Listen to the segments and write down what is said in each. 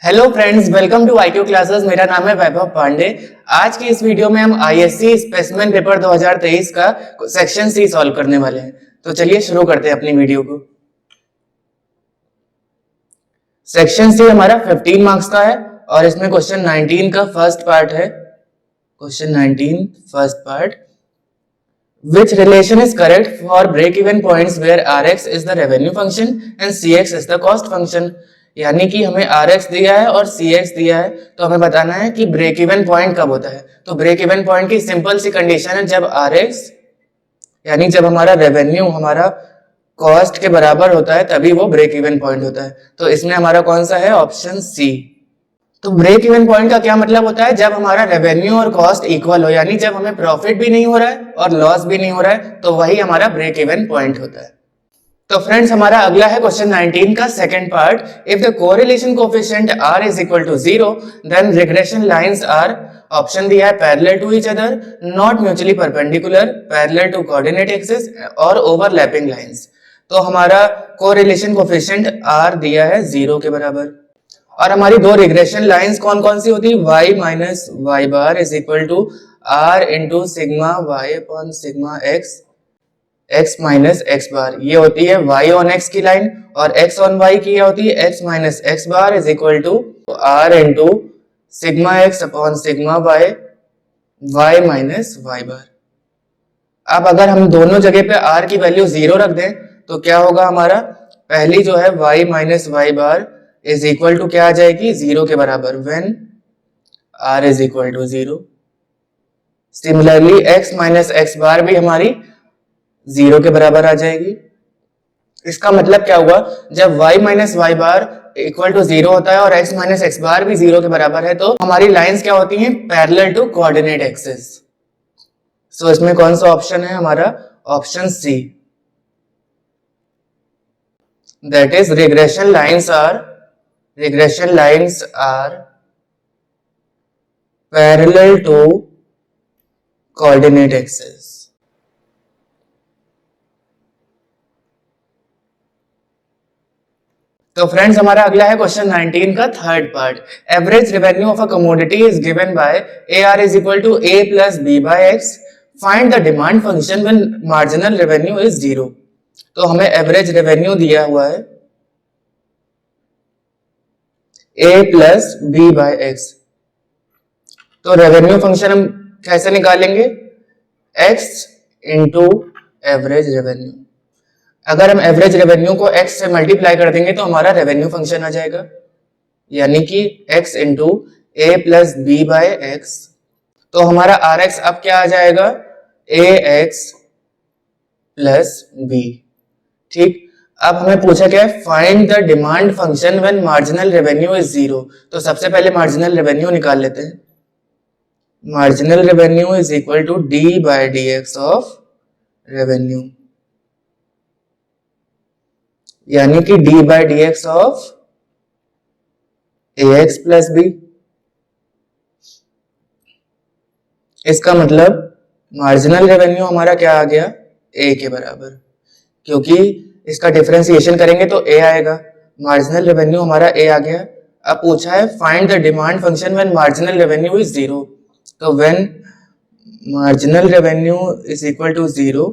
Hello friends, welcome to IQ classes. मेरा नाम है वैभव पांडे। आज की इस वीडियो में हम ISC स्पेसिमेन पेपर 2023 का सेक्शन सी सॉल्व करने वाले हैं। तो चलिए शुरू करते हैं अपनी वीडियो को। सेक्शन सी हमारा 15 मार्क्स का है और इसमें क्वेश्चन 19 का फर्स्ट पार्ट है। Question 19 first part, which relation is correct for break even points where Rx is the revenue function and Cx is the cost function। यानी कि हमें Rx दिया है और Cx दिया है, तो हमें बताना है कि ब्रेक इवन पॉइंट कब होता है। तो ब्रेक इवन पॉइंट की सिंपल सी कंडीशन है जब Rx यानी जब हमारा रेवेन्यू हमारा कॉस्ट के बराबर होता है तभी वो ब्रेक इवन पॉइंट होता है। तो इसमें हमारा कौन सा है? Option C. तो ब्रेक इवन पॉइंट का क्या मतलब होता है? जब हमारा रेवेन्यू और कॉस्ट इक्वल हो, यानी जब हमें प्रॉफिट भी नहीं हो रहा है और लॉस भी नहीं हो रहा है, तो वही हमारा ब्रेक इवन पॉइंट होता है। तो फ्रेंड्स, हमारा अगला है क्वेश्चन 19 का second part. If the correlation coefficient r is equal to 0 then regression lines are, option दिया है parallel to each other, not mutually perpendicular, parallel to coordinate axis और ओवरलैपिंग लाइंस। तो हमारा कोरिलेशन कोएफिशिएंट r दिया है 0 के बराबर। और हमारी दो रिग्रेशन लाइंस कौन कौन सी होती है? y minus y bar is equal to r into sigma y upon sigma x minus x bar. ये होती है y ऑन x की लाइन, और x ऑन y की होती है x minus x bar is equal to r into sigma x upon sigma y minus y bar. अब अगर हम दोनों जगह पे r की वैल्यू 0 रख दें तो क्या होगा? हमारा पहली जो है y minus y bar is equal to क्या आ जाएगी? 0 के बराबर, when r is equal to 0। Similarly x minus x bar भी हमारी 0 के बराबर आ जाएगी। इसका मतलब क्या हुआ? जब y minus y bar equal to 0 होता है और x माइनस x बार भी 0 के बराबर है, तो हमारी लाइंस क्या होती हैं? Parallel to coordinate axis. So इसमें कौन सा ऑप्शन है हमारा? Option C, that is regression lines are parallel to coordinate axis. तो फ्रेंड्स, हमारा अगला है क्वेश्चन 19 का third part. Average revenue of a commodity is given by AR is equal to A plus B by X। Find the demand function when marginal revenue is 0। तो हमें average revenue दिया हुआ है A plus B by X। तो revenue function हम कैसे निकालेंगे? X into average revenue. अगर हम एवरेज रेवेन्यू को x से मल्टीप्लाई कर देंगे तो हमारा रेवेन्यू फंक्शन आ जाएगा, यानी कि x into a plus b by x. तो हमारा rx अब क्या आ जाएगा? ax plus b। ठीक, अब हमें पूछा क्या है? Find the demand function when marginal revenue is 0। तो सबसे पहले मार्जिनल रेवेन्यू निकाल लेते हैं। Marginal revenue is equal to d by dx of revenue, यानी कि d by d x of ax plus b। इसका मतलब मार्जिनल रेवेन्यू हमारा क्या आ गया? a के बराबर, क्योंकि इसका डिफरेंशिएशन करेंगे तो a आएगा। मार्जिनल रेवेन्यू हमारा a आ गया। अब पूछा है find the demand function when marginal revenue is 0। तो when marginal revenue is equal to 0,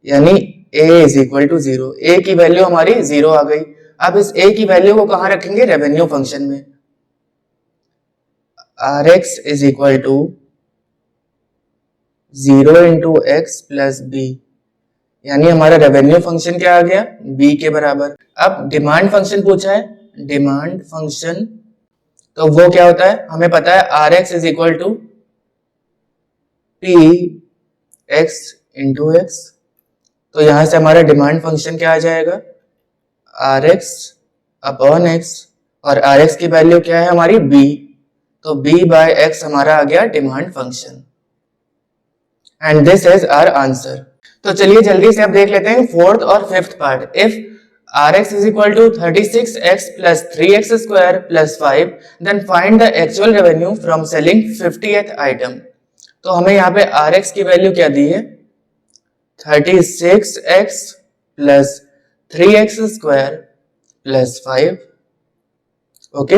यानी a is equal to 0। a की वैल्यू हमारी 0 आ गई। अब इस a की वैल्यू को कहां रखेंगे? रेवेन्यू फंक्शन में। rx is equal to 0 into x plus b, यानी हमारा रेवेन्यू फंक्शन क्या आ गया? b के बराबर। अब डिमांड फंक्शन पूछा है, डिमांड फंक्शन तो वो क्या होता है? हमें पता है rx is equal to p x into x. तो यहां से हमारा डिमांड फंक्शन क्या आ जाएगा? rx अपॉन x, और rx की वैल्यू क्या है हमारी? b। तो b बाय x हमारा आ गया demand function, and this is our answer. तो चलिए जल्दी से अब देख लेते हैं फोर्थ और fifth part. If rx is equal to 36x plus 3x square plus 5 then find the actual revenue from selling 50th item. तो हमें यहाँ पे rx की वैल्यू क्या दी है? 36x plus 3x square plus 5 okay,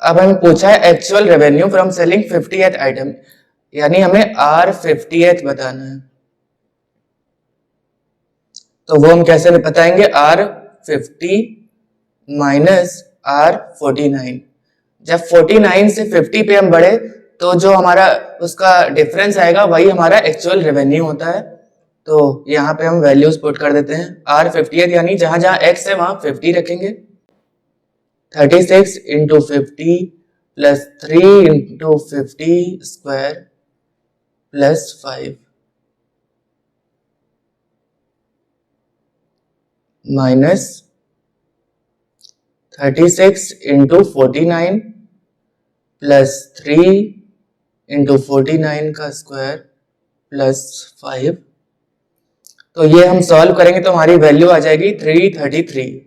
अब हमें पूछा है actual revenue from selling 50th item, यानी हमें R50th बताना है। तो वो हम कैसे बताएंगे, R50 माइनस R49। जब 49 से 50 पे हम बढ़े तो जो हमारा उसका डिफरेंस आएगा वही हमारा एक्चुअल रेवेन्यू होता है। तो यहाँ पे हम वैल्यूज पुट कर देते हैं। R50th यानी जहां जहां x है वहां 50 रखेंगे। 36 into 50 plus 3 into 50 square plus 5 minus 36 into 49 plus 3 into 49 का स्क्वायर प्लस 5। तो ये हम सॉल्व करेंगे तो हमारी वैल्यू आ जाएगी 333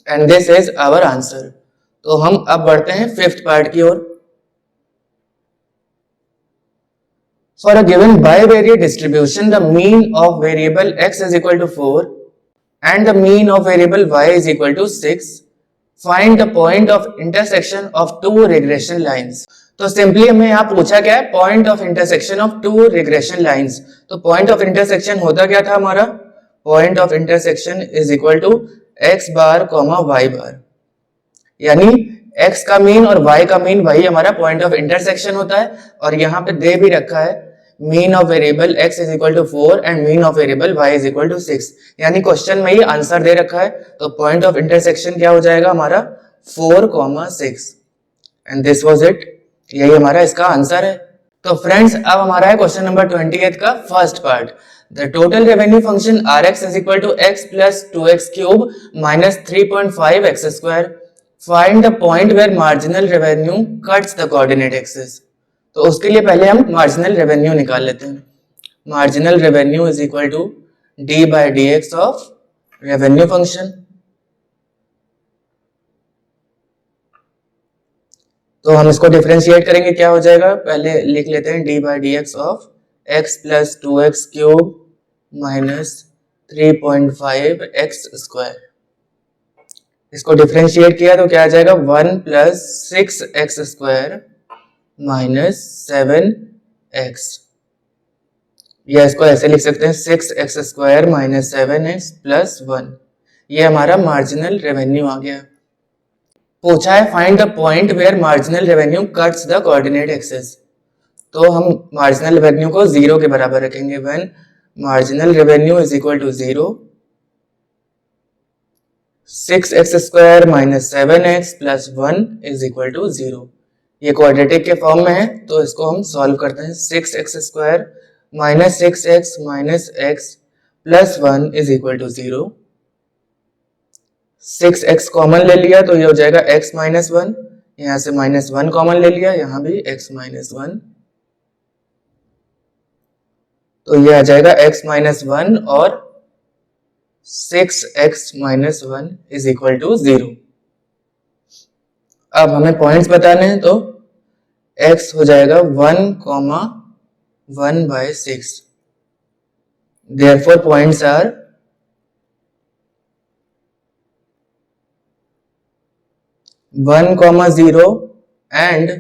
and this is our answer. तो हम अब बढ़ते हैं फिफ्थ पार्ट की ओर। For a given bivariate distribution the mean of variable x is equal to 4 and the mean of variable y is equal to 6. Find the point of intersection of two regression lines. तो simply हमें यहाँ पूछा क्या है, point of intersection of two regression lines. तो point of intersection होता क्या था हमारा, point of intersection is equal to X bar comma Y bar, यानी x का मीन और y का मीन वही हमारा पॉइंट ऑफ इंटरसेक्शन होता है। और यहाँ पे दे भी रखा है mean of variable x is equal to 4 and mean of variable y is equal to 6, यानी क्वेश्चन में ही आंसर दे रखा है। तो पॉइंट ऑफ इंटरसेक्शन क्या हो जाएगा हमारा 4,6 एंड दिस वाज इट, यही हमारा इसका आंसर है। तो फ्रेंड्स अब हमारा है क्वेश्चन नंबर 28 का first part. The total revenue function Rx is equal to x plus 2x cube minus 3.5x square. Find the point where marginal revenue cuts the coordinate axis. तो उसके लिए पहले हम मार्जिनल रेवेन्यू निकाल लेते हैं। Marginal revenue is equal to d by d x of revenue function. तो हम इसको डिफरेंशिएट करेंगे, क्या हो जाएगा, पहले लिख लेते हैं D by d x of x plus 2x cube minus 3.5x square. इसको डिफरेंशिएट किया तो क्या आ जाएगा 1 plus 6x square minus 7x, या इसको ऐसे लिख सकते हैं 6x square minus 7x plus 1। ये हमारा मार्जिनल रेवेन्यू आ गया। पूछा है find the point where marginal revenue cuts the coordinate axis. तो हम मार्जिनल रेवेन्यू को 0 के बराबर रखेंगे। When marginal revenue is equal to 0, 6x square minus 7x plus 1 is equal to 0। ये क्वाड्रेटिक के फॉर्म में है तो इसको हम सॉल्व करते हैं। 6x square minus 6x minus x plus 1 is equal to 0। 6x common ले लिया तो ये हो जाएगा x माइनस 1, यहां से माइनस 1 कॉमन ले लिया, यहां भी x माइनस 1, तो ये आ जाएगा x माइनस 1 और 6x minus 1 is equal to 0। अब हमें पॉइंट्स बताने हैं तो x हो जाएगा 1,1/6। Therefore points are 1,0 and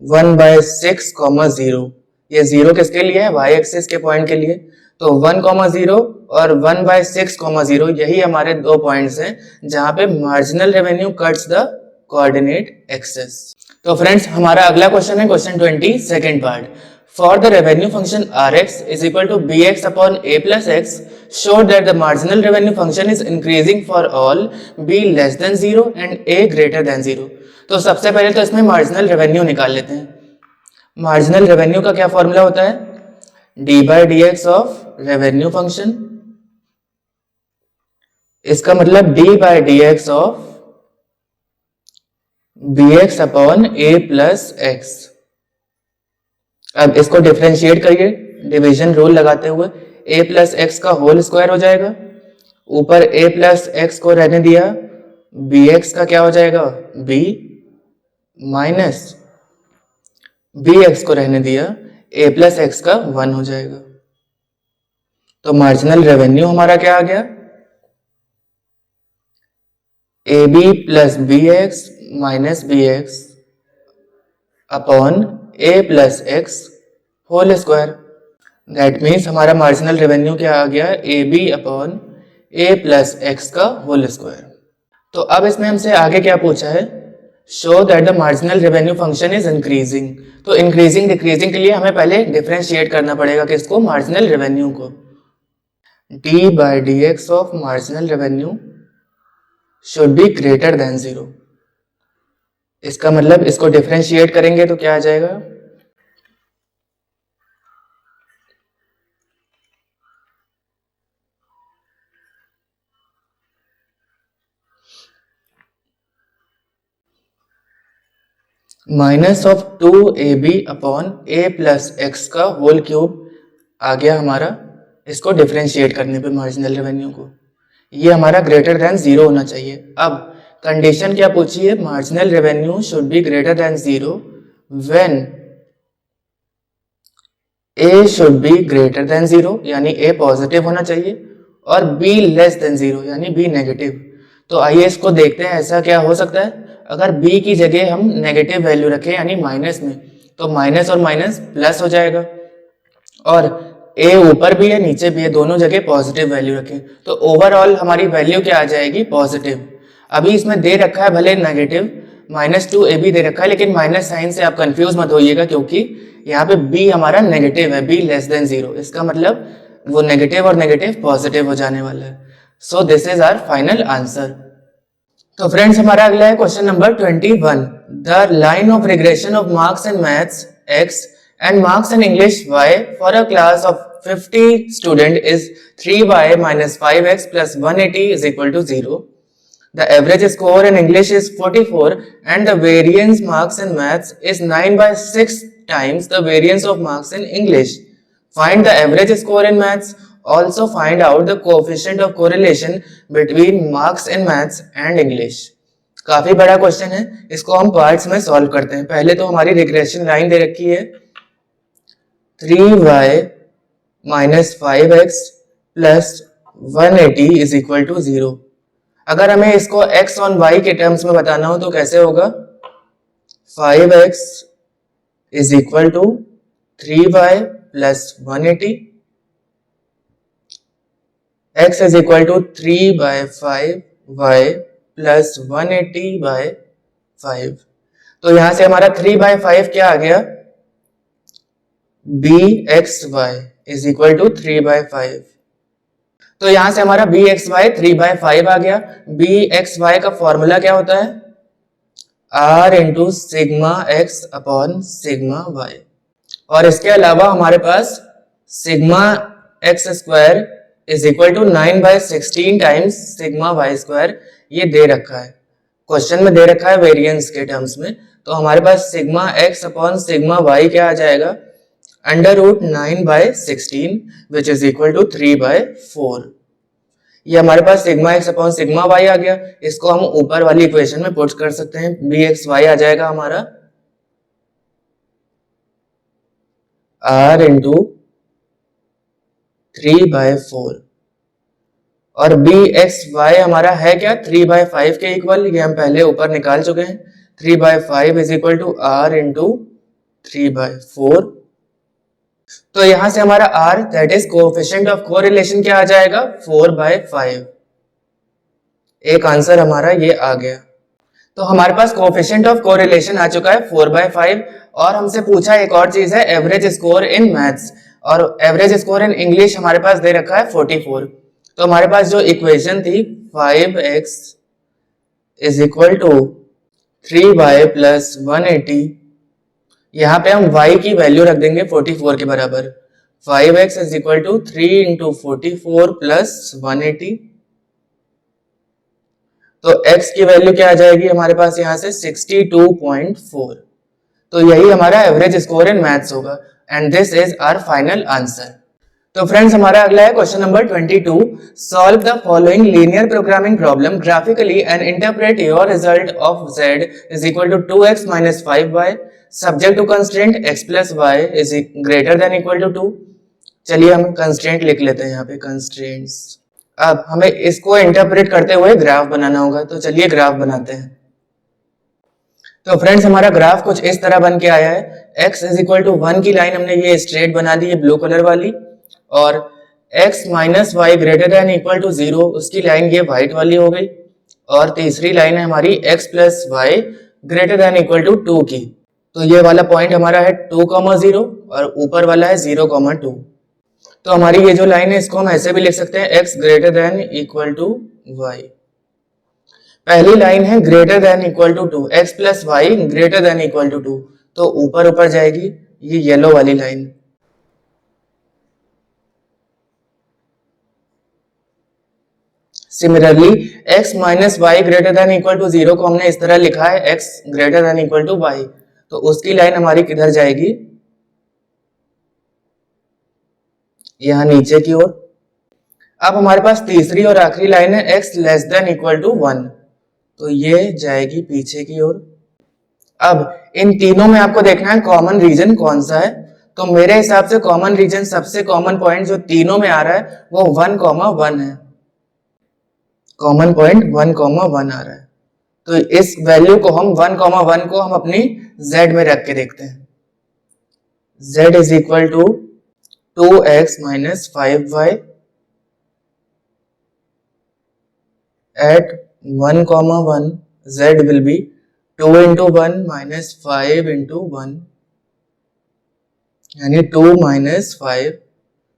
1/6,0। ये 0 किसके लिए है, y एक्सिस के पॉइंट के लिए। तो 1,0 और 1/6,0 यही हमारे दो पॉइंट्स हैं जहां पे marginal revenue cuts the coordinate axis. तो फ्रेंड्स हमारा अगला क्वेश्चन है question 20 second part. For the revenue function Rx is equal to bx upon a plus x, show that the marginal revenue function is increasing for all b less than 0 and a greater than 0। तो सबसे पहले तो इसमें marginal revenue निकाल लेते हैं। Marginal revenue का क्या फॉर्मूला होता है, d by d x of revenue function. इसका मतलब d by d x of b x upon a plus x. अब इसको डिफरेंशिएट करिए डिवीजन रूल लगाते हुए। a प्लस एक्स का होल स्क्वायर हो जाएगा, ऊपर a प्लस एक्स को रहने दिया, bx का क्या हो जाएगा b माइनस bx को रहने दिया, a प्लस एक्स का 1 हो जाएगा। तो मार्जिनल रेवेन्यू हमारा क्या आ गया, a b plus b x minus b x upon a plus x whole square. That means हमारा मार्जिनल रेवेन्यू क्या आ गया, a b upon a plus x का होल स्क्वायर। तो अब इसमें हमसे आगे क्या पूछा है, show that the marginal revenue function is increasing. तो इंक्रीजिंग डिक्रीजिंग के लिए हमें पहले डिफरेंशिएट करना पड़ेगा किसको, मार्जिनल रेवेन्यू को। D by d x of marginal revenue should be greater than 0। इसका मतलब इसको डिफरेंशिएट करेंगे तो क्या आ जाएगा, minus of 2ab upon a plus x का होल क्यूब आ गया हमारा, इसको डिफरेंशिएट करने पे मार्जिनल रेवेन्यू को। ये हमारा ग्रेटर देन 0 होना चाहिए। अब कंडीशन क्या पूछी है, marginal revenue should be greater than 0 when a should be greater than 0 यानी a पॉजिटिव होना चाहिए और b लेस देन 0 यानी b नेगेटिव। तो आइए इसको देखते हैं, ऐसा क्या हो सकता है। अगर b की जगह हम नेगेटिव वैल्यू रखें यानी माइनस में, तो माइनस और माइनस प्लस हो जाएगा, और a ऊपर भी है नीचे भी है, दोनों जगह पॉजिटिव वैल्यू रखें तो ओवरऑल हमारी वैल्यू क्या आ जाएगी, पॉजिटिव। अभी इसमें दे रखा है भले नेगेटिव, -2ab दे रखा है, लेकिन माइनस साइन से आप कंफ्यूज मत होइएगा क्योंकि यहाँ पे b हमारा नेगेटिव है, b लेस देन 0, इसका मतलब वो नेगेटिव और नेगेटिव पॉजिटिव हो जाने वाला है। So this is our final answer. तो फ्रेंड्स हमारा अगला है question number 21। The line of regression of marks in maths x and marks in English y for a class of 50 student is 3y minus 5x plus 180 is equal to 0. The average score in English is 44 and the variance marks in maths is 9 by 6 times the variance of marks in English. Find the average score in maths. Also find out the coefficient of correlation between marks in maths and English. काफी बड़ा question है, इसको हम parts में solve करते हैं। पहले तो हमारी रिग्रेशन लाइन दे रखी है 3y minus 5x plus 180 is equal to 0। अगर हमें इसको x और y के टर्म्स में बताना हो तो कैसे होगा, 5x is equal to 3y plus 180, x is equal to 3 by 5y plus 180 by 5। तो यहां से हमारा 3 by 5 क्या आ गया, bxy is equal to 3 by 5। तो यहां से हमारा bxy 3 by 5 आ गया। bxy का फॉर्मूला क्या होता है, r into sigma x upon sigma y, और इसके अलावा हमारे पास sigma x square is equal to 9 by 16 times sigma y square, ये दे रखा है क्वेश्चन में, दे रखा है वेरिएंस के टर्म्स में। तो हमारे पास sigma x upon sigma y क्या आ जाएगा, under root 9 by 16 which is equal to 3 by 4। ये हमारे पास sigma x upon sigma y आ गया, इसको हम ऊपर वाली इक्वेशन में पुट कर सकते हैं। bxy आ जाएगा हमारा r इंटू 3 by 4, और bxy हमारा है क्या, 3 by 5 के इक्वल, ये हम पहले ऊपर निकाल चुके हैं। 3 by 5 is equal to r into 3 by 4। तो यहां से हमारा r that is coefficient of correlation क्या आ जाएगा, 4 by 5। एक आंसर हमारा ये आ गया। तो हमारे पास कोएफिशिएंट ऑफ कोरिलेशन आ चुका है 4 by 5, और हमसे पूछा एक और चीज है एवरेज स्कोर इन मैथ्स, और एवरेज स्कोर इन इंग्लिश हमारे पास दे रखा है 44। तो हमारे पास जो इक्वेशन थी 5x is equal to 3y plus 180, यहाँ पे हम y की वैल्यू रख देंगे 44 के बराबर। 5x is equal to 3 into 44 plus 180, तो x की वैल्यू क्या आ जाएगी हमारे पास यहाँ से 62.4। तो यही हमारा एवरेज स्कोर इन मैथ्स होगा, and this is our final answer. तो फ्रेंड्स हमारा अगला है question number 22। Solve the following linear programming problem graphically and interpret your result of z is equal to 2x minus 5y subject to constraint x plus y is greater than equal to 2। चलिए हम constraint लिख लेते हैं यहाँ पे, constraints अब हमें इसको इंटरप्रेट करते हुए ग्राफ बनाना होगा, तो चलिए ग्राफ बनाते हैं। तो फ्रेंड्स हमारा ग्राफ कुछ इस तरह बन के आया है। x इज इक्वल टू 1 की लाइन हमने ये स्ट्रेट बना दी है ब्लू कलर वाली, और x minus y greater than equal to 0 उसकी लाइन ये व्हाइट वाली हो गई, और तीसरी लाइन है हमारी x plus y greater than equal to 2 की। तो ये वाला पॉइंट हमारा है 2,0 और ऊपर वाला है 0,2। तो हमारी ये जो लाइन है इसको हम ऐसे भी लिख सकते हैं x greater than equal to y. पहली लाइन है greater than equal to 2, x plus y greater than equal to 2, तो ऊपर ऊपर जाएगी ये येलो वाली line. Similarly x minus y greater than equal to 0 को हमने इस तरह लिखा है x greater than equal to y, तो उसकी लाइन हमारी किधर जाएगी, यहां नीचे की ओर। अब हमारे पास तीसरी और आखिरी लाइन है x less than equal to 1, तो ये जाएगी पीछे की ओर। अब इन तीनों में आपको देखना है कॉमन रीजन कौन सा है। तो मेरे हिसाब से कॉमन रीजन, सबसे कॉमन पॉइंट जो तीनों में आ रहा है वो 1,1 है। कॉमन पॉइंट 1,1 आ रहा है, तो इस वैल्यू को हम 1,1 को हम अपनी z में रख के देखते हैं। z is equal to 2x minus 5y at 1,1, z will be 2 into 1 minus 5 into 1, यानी 2 minus 5।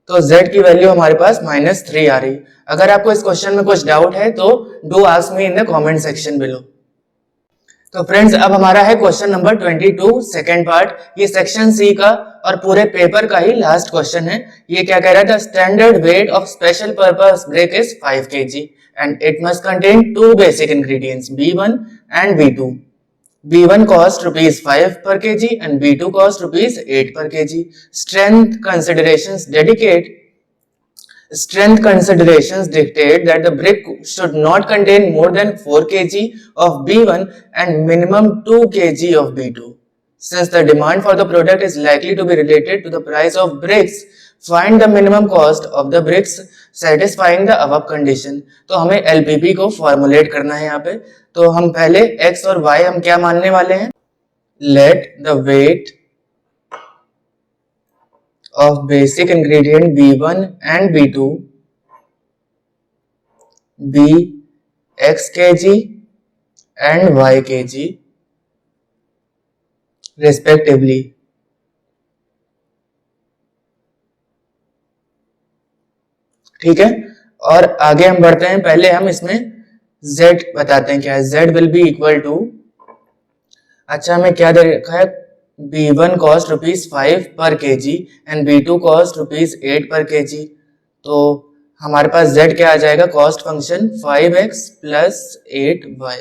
तो z की वैल्यू हमारे पास -3 आ रही। अगर आपको इस क्वेश्चन में कुछ डाउट है तो do ask me in the comment section below. तो फ्रेंड्स अब हमारा है क्वेश्चन नंबर 22 सेकंड पार्ट। ये सेक्शन सी का और पूरे पेपर का ही लास्ट क्वेश्चन है। ये क्या कह रहा है, the standard weight of special purpose brick is 5 kg and it must contain two basic ingredients B1 and B2. B1 cost rupees 5 per kg and B2 cost rupees 8 per kg. Strength considerations dictate that the brick should not contain more than 4 kg of B1 and minimum 2 kg of B2. Since the demand for the product is likely to be related to the price of bricks, find the minimum cost of the bricks satisfying the above condition. तो हमें LPP को formulate करना है यहाँ पे। तो हम पहले x और y हम क्या मानने वाले हैं, let the weight of basic ingredient B1 and B2 be x kg and y kg respectively. ठीक है, और आगे हम बढ़ते हैं। पहले हम इसमें z बताते हैं क्या है। z will be equal to, अच्छा हमें क्या दे रखा है, B1 कॉस्ट रुपीज 5 पर KG and B2 cost rupees 8 पर केजी। तो हमारे पास z क्या आ जाएगा, cost function 5x plus 8y।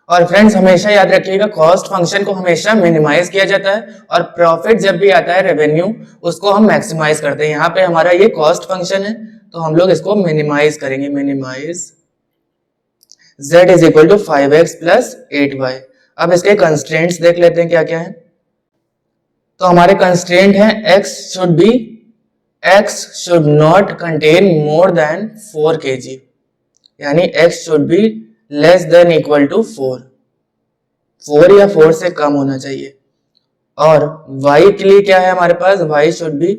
और फ्रेंड्स हमेशा याद रखिएगा कॉस्ट फंक्शन को हमेशा मिनिमाइज किया जाता है, और प्रॉफिट जब भी आता है रेवेन्यू उसको हम मैक्सिमाइज करते हैं। यहाँ पे हमारा ये कॉस्ट फंक्शन है तो हम लोग इसको मिनिमाइज करेंगे, minimize z is equal to 5x plus 8y। अब इसके कंस्ट्रेंट्स देख लेते हैं क्या क्या है। तो हमारे कंस्ट्रेंट है x should not contain more than 4 kg, यानी x should be less than equal to 4 या 4 से कम होना चाहिए। और y के लिए क्या है हमारे पास, y should be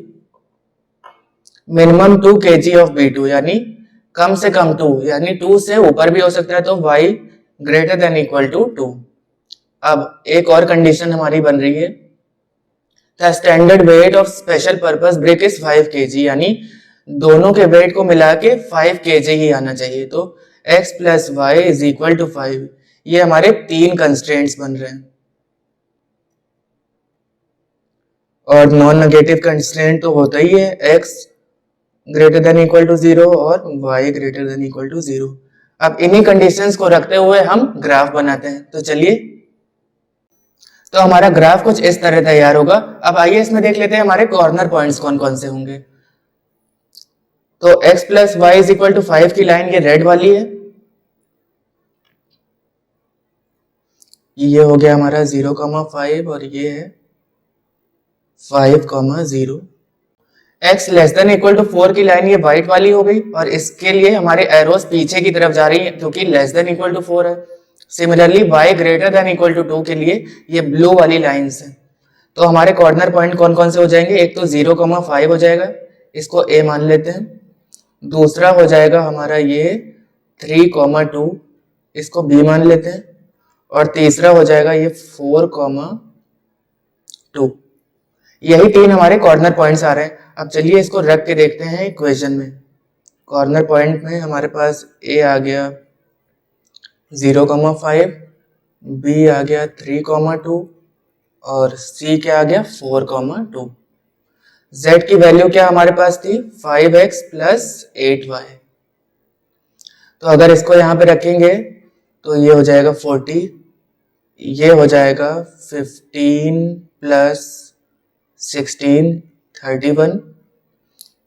minimum 2 kg of B2, यानी कम से कम 2, यानी 2 से ऊपर भी हो सकता है, तो y greater than equal to 2। अब एक और कंडीशन हमारी बन रही है, the standard weight of special purpose brick is 5 kg, यानी दोनों के वेट को मिला के 5 kg ही आना चाहिए। तो x plus y is equal to 5, ये हमारे 3 कंस्ट्रेंट्स बन रहे हैं। और नॉन नेगेटिव कंस्ट्रेंट तो होता ही है, x greater than equal to 0 और y greater than equal to 0। अब इन्हीं कंडीशंस को रखते हुए हम ग्राफ बनाते हैं। तो चलिए, तो हमारा ग्राफ कुछ इस तरह तैयार होगा। अब आइए इसमें देख लेते हैं हमारे कॉर्नर पॉइंट्स कौन कौन से होंगे। तो x plus y is equal to 5 की लाइन ये रेड वाली है, ये हो गया हमारा 0,5 और ये है 5,0। x less than equal to 4 की लाइन ये व्हाइट वाली हो गई और इसके लिए हमारे एरोस पीछे की तरफ जा रही है क्योंकि लेस देन इक्वल टू 4 है। Similarly y greater than equal to 2 के लिए ये ब्लू वाली लाइंस हैं। तो हमारे कॉर्नर पॉइंट कौन कौन से हो जाएंगे, एक तो 0,5 हो जाएगा, इसको a मान लेते हैं। दूसरा हो जाएगा हमारा ये 3,2, इसको b मान लेते हैं। और तीसरा हो जाएगा ये 4,2। यही 3 हमारे कॉर्नर पॉइंट्स आ रहे हैं। अब चलिए इसको रख के देखते हैं इक्वेशन में। कॉर्नर पॉइंट में हमारे पास a आ गया 0,5, b आ गया 3,2 और c क्या आ गया 4,2। z की वैल्यू क्या हमारे पास थी 5x प्लस 8y। तो अगर इसको यहाँ पे रखेंगे तो ये हो जाएगा 40, ये हो जाएगा 15 प्लस 16 31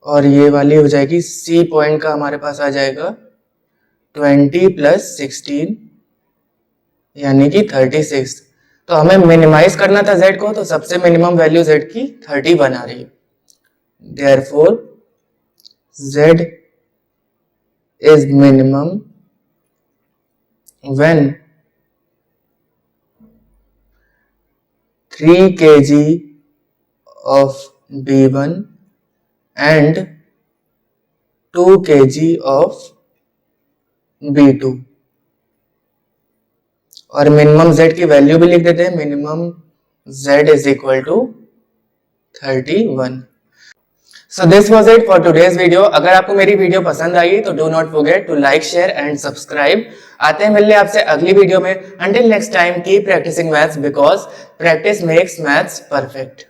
और ये वाली हो जाएगी C पॉइंट का हमारे पास आ जाएगा 20 प्लस 16 यानी कि 36। तो हमें मिनिमाइज करना था Z को, तो सबसे मिनिमम वैल्यू Z की 31 आ रही है। Therefore Z is minimum when 3 kg of B1 and 2 kg of B2। और मिनिमम Z की वैल्यू भी लिख देते हैं, minimum Z is equal to 31। So this was it for today's video। अगर आपको मेरी वीडियो पसंद आई तो do not forget to like share and subscribe. आते हैं मिलने आपसे अगली वीडियो में। Until next time keep practising maths because practice makes maths perfect.